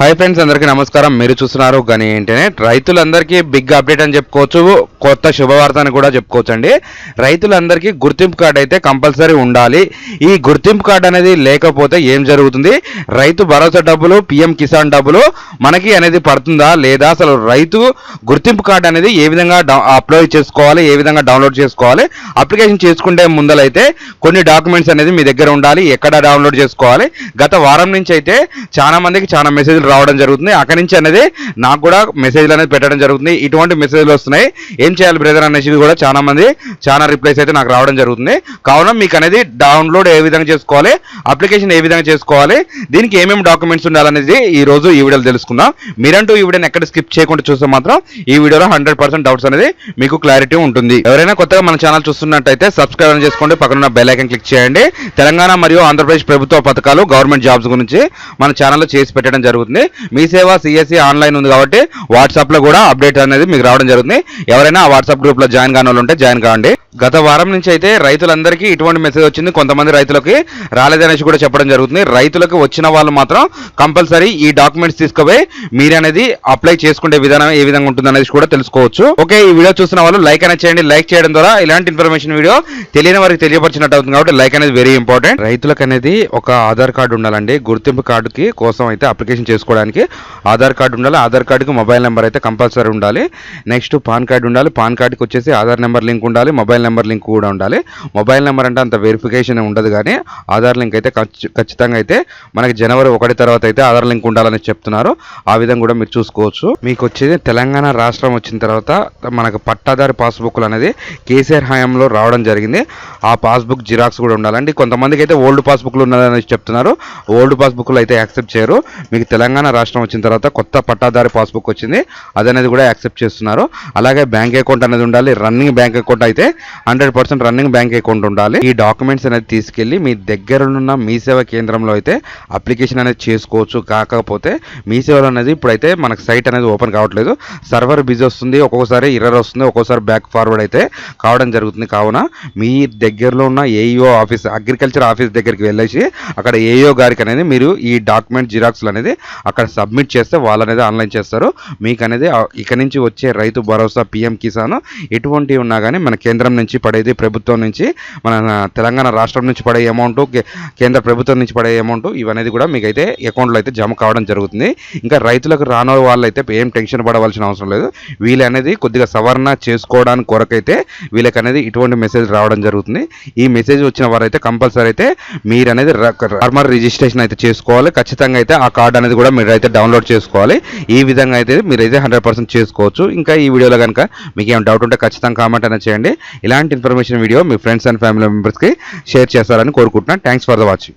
Hi friends, అందరికీ నమస్కారం. మీరు చూస్తున్నారు గని ఇంటర్నెట్. రైతులందరికీ బిగ్ అప్డేట్ అని చెప్పుకోవచ్చు, కొత్త శుభవార్త అని కూడా చెప్పుకోవచ్చు అండి. రైతులందరికీ గుర్తింపు కార్డు అయితే కంపల్సరీ ఉండాలి. ఈ గుర్తింపు కార్డు అనేది లేకపోతే ఏం జరుగుతుంది, రైతు భరోసా డబ్బులు, పిఎం కిసాన్ డబ్బులు మనకి అనేది పడుతుందా లేదా, అసలు రైతు గుర్తింపు కార్డు అనేది ఏ విధంగా అప్లోడ్ చేసుకోవాలి, ఏ విధంగా డౌన్లోడ్ చేసుకోవాలి, అప్లికేషన్ చేసుకుంటే ముందలైతే కొన్ని డాక్యుమెంట్స్ అనేది మీ దగ్గర ఉండాలి, ఎక్కడ డౌన్లోడ్ చేసుకోవాలి. గత వారం నుంచి అయితే చాలా మందికి చాలా మెసేజ్లు రావడం జరుగుతుంది. అక్కడి నుంచి అనేది నాకు కూడా మెసేజ్లు అనేది పెట్టడం జరుగుతుంది. ఇటువంటి మెసేజ్లు వస్తున్నాయి, ఏం చేయాలి బ్రదర్ అనేసి కూడా చాలా రిప్లైస్ అయితే నాకు రావడం జరుగుతుంది. కావున మీకు అనేది డౌన్లోడ్ ఏ విధంగా చేసుకోవాలి, అప్లికేషన్ ఏ విధంగా చేసుకోవాలి, దీనికి ఏమేమి డాక్యుమెంట్స్ ఉండాలనేది ఈ రోజు ఈ వీడియోలో తెలుసుకుందాం. మీరంటూ ఈ వీడియోని ఎక్కడ స్కిప్ చేయకుండా చూస్తే మాత్రం ఈ వీడియోలో 100% డౌట్స్ అనేది మీకు క్లారిటీ ఉంటుంది. ఎవరైనా కొత్తగా మన ఛానల్ చూస్తున్నట్టయితే సబ్స్క్రైబ్ చేసుకోండి, పక్కన బెల్ ఐకాన్ క్లిక్ చేయండి. తెలంగాణ మరియు ఆంధ్రప్రదేశ్ ప్రభుత్వ పథకాలు, గవర్నమెంట్ జాబ్స్ గురించి మన ఛానల్లో చేసి పెట్టడం జరుగుతుంది. మీ సేవ సిఎస్సి ఆన్లైన్ ఉంది కాబట్టి వాట్సాప్ లో కూడా అప్డేట్ అనేది మీకు రావడం జరుగుతుంది. ఎవరైనా ఆ వాట్సాప్ గ్రూప్ లో జాయిన్ కాని వాళ్ళు ఉంటే జాయిన్ కావండి. గత వారం నుంచి అయితే రైతులందరికీ ఇటువంటి మెసేజ్ వచ్చింది, కొంతమంది రైతులకి రాలేదనేసి కూడా చెప్పడం జరుగుతుంది. రైతులకు వచ్చిన వాళ్ళు మాత్రం కంపల్సరీ ఈ డాక్యుమెంట్స్ తీసుకుపోయి మీరు అనేది అప్లై చేసుకునే విధానం ఏ విధంగా ఉంటుంది అనేది కూడా తెలుసుకోవచ్చు. ఓకే, ఈ వీడియో చూస్తున్న వాళ్ళు లైక్ అనేది చేయండి. లైక్ చేయడం ద్వారా ఇలాంటి ఇన్ఫర్మేషన్ వీడియో తెలియని వారికి తెలియపరిచినట్టు అవుతుంది కాబట్టి లైక్ అనేది వెరీ ఇంపార్టెంట్. రైతులకు అనేది ఒక ఆధార్ కార్డు ఉండాలండి. గుర్తింపు కార్డుకి కోసం అయితే అప్లికేషన్ చేసుకోవడానికి ఆధార్ కార్డు ఉండాలి. ఆధార్ కార్డుకి మొబైల్ నెంబర్ అయితే కంపల్సరీ ఉండాలి. నెక్స్ట్ పాన్ కార్డు ఉండాలి. పాన్ కార్డుకి వచ్చేసి ఆధార్ నెంబర్ లింక్ ఉండాలి, మొబైల్ నెంబర్ లింక్ కూడా ఉండాలి. మొబైల్ నెంబర్ అంటే అంత వెరిఫికేషన్ ఉండదు, కానీ ఆధార్ లింక్ అయితే ఖచ్చితంగా అయితే మనకి జనవరి 1 తర్వాత అయితే ఆధార్ లింక్ ఉండాలని చెప్తున్నారు. ఆ విధంగా కూడా మీరు చూసుకోవచ్చు. మీకు వచ్చేది తెలంగాణ రాష్ట్రం వచ్చిన తర్వాత మనకు పట్టాదారి పాస్బుక్లు అనేది కేసీఆర్ హయాంలో రావడం జరిగింది. ఆ పాస్బుక్ జిరాక్స్ కూడా ఉండాలండి. కొంతమందికి అయితే ఓల్డ్ పాస్బుక్లు ఉన్నదని చెప్తున్నారు. ఓల్డ్ పాస్బుక్లు అయితే యాక్సెప్ట్ చేయరు. మీకు తెలంగాణ రాష్ట్రం వచ్చిన తర్వాత కొత్త పట్టాదారి పాస్బుక్ వచ్చింది, అదనేది కూడా యాక్సెప్ట్ చేస్తున్నారు. అలాగే బ్యాంక్ అకౌంట్ అనేది ఉండాలి. రన్నింగ్ బ్యాంక్ అకౌంట్ అయితే 100% రన్నింగ్ బ్యాంక్ అకౌంట్ ఉండాలి. ఈ డాక్యుమెంట్స్ అనేది తీసుకెళ్లి మీ దగ్గర ఉన్న మీ సేవ కేంద్రంలో అయితే అప్లికేషన్ అనేది చేసుకోవచ్చు. కాకపోతే మీ సేవలో అనేది ఇప్పుడైతే మనకు సైట్ అనేది ఓపెన్ కావట్లేదు, సర్వర్ బిజీ వస్తుంది, ఒక్కొక్కసారి ఎర్రర్ వస్తుంది, ఒక్కోసారి బ్యాక్ ఫార్వర్డ్ అయితే కావడం జరుగుతుంది. కావున మీ దగ్గరలో ఉన్న ఏఈఓ ఆఫీస్, అగ్రికల్చర్ ఆఫీస్ దగ్గరికి వెళ్ళేసి అక్కడ ఏఈఓ గారికి అనేది మీరు ఈ డాక్యుమెంట్ జిరాక్స్లు అనేది అక్కడ సబ్మిట్ చేస్తే వాళ్ళు అనేది ఆన్లైన్ చేస్తారు. మీకు అనేది ఇక నుంచి వచ్చే రైతు భరోసా, పిఎం కిసాన్ ఎటువంటివి ఉన్నా కానీ మన కేంద్రం నుంచి పడేది, ప్రభుత్వం నుంచి, మన తెలంగాణ రాష్ట్రం నుంచి పడే అమౌంట్, కేంద్ర ప్రభుత్వం నుంచి పడే అమౌంట్, ఇవనేది కూడా మీకైతే అకౌంట్లో అయితే జమ కావడం జరుగుతుంది. ఇంకా రైతులకు రాని వాళ్ళైతే ఏం టెన్షన్ పడవలసిన అవసరం లేదు. వీళ్ళు అనేది కొద్దిగా సవరణ చేసుకోవడానికి కొరకైతే వీళ్ళకి అనేది ఇటువంటి మెసేజ్ రావడం జరుగుతుంది. ఈ మెసేజ్ వచ్చిన వారైతే కంపల్సరీ అయితే మీరు అనేది ఫార్మర్ రిజిస్ట్రేషన్ అయితే చేసుకోవాలి. ఖచ్చితంగా అయితే ఆ కార్డు అనేది కూడా మీరు అయితే డౌన్లోడ్ చేసుకోవాలి. ఈ విధంగా అయితే మీరైతే 100% చేసుకోవచ్చు. ఇంకా ఈ వీడియోలో కనుక మీకు ఏమైనా డౌట్ ఉంటే ఖచ్చితంగా కామెంట్ అనేది చేయండి. ఇలాంటి information video me friends and family మెంబర్స్కి షేర్ చేస్తారని కోరుకుంటున్నాను. Thanks for the watching.